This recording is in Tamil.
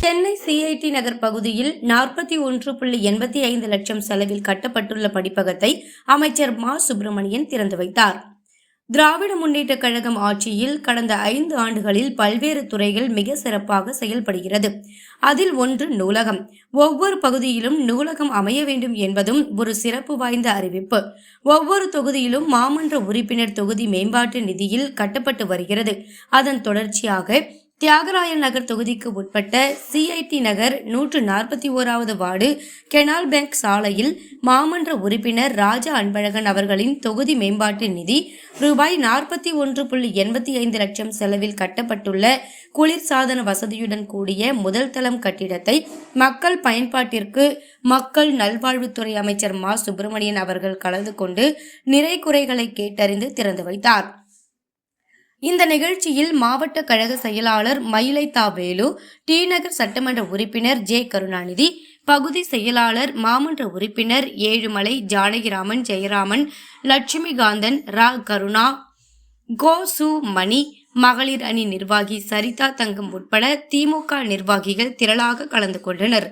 சென்னை சிஐடி நகர் பகுதியில் 41.85 லட்சம் செலவில் கட்டப்பட்டுள்ள படிப்பகத்தை அமைச்சர் மா சுப்பிரமணியன் திறந்து வைத்தார். திராவிட முன்னேற்ற கழகம் ஆட்சியில் கடந்த 5 ஆண்டுகளில் பல்வேறு துறைகள் மிக சிறப்பாக செயல்படுகிறது. அதில் ஒன்று நூலகம். ஒவ்வொரு பகுதியிலும் நூலகம் அமைய வேண்டும் என்பதும் ஒரு சிறப்பு வாய்ந்த அறிவிப்பு. ஒவ்வொரு தொகுதியிலும் மாமன்ற உறுப்பினர் தொகுதி மேம்பாட்டு நிதியில் கட்டப்பட்டு வருகிறது. அதன் தொடர்ச்சியாக தியாகராய நகர் தொகுதிக்கு உட்பட்ட சிஐடி நகர் 141வது வார்டு கெனால் பேங்க் சாலையில் மாமன்ற உறுப்பினர் ராஜா அன்பழகன் அவர்களின் தொகுதி மேம்பாட்டு நிதி ரூபாய் 41.85 லட்சம் செலவில் கட்டப்பட்டுள்ள குளிர்சாதன வசதியுடன் கூடிய முதல் தளம் கட்டிடத்தை மக்கள் பயன்பாட்டிற்கு மக்கள் நல்வாழ்வுத்துறை அமைச்சர் மா சுப்பிரமணியன் அவர்கள் கலந்து கொண்டு நிறை குறைகளை கேட்டறிந்து திறந்து வைத்தார். இந்த நிகழ்ச்சியில் மாவட்ட கழக செயலாளர் மயிலை தா வேலு, டி நகர் சட்டமன்ற உறுப்பினர் ஜே கருணாநிதி, பகுதி செயலாளர் மாமன்ற உறுப்பினர் ஏழுமலை ஜானகிராமன், ஜெயராமன், லட்சுமிகாந்தன், ரா கருணா, கோ சு மணி, மகளிர் அணி நிர்வாகி சரிதா தங்கம் உட்பட திமுக நிர்வாகிகள் திரளாக கலந்து கொண்டனர்.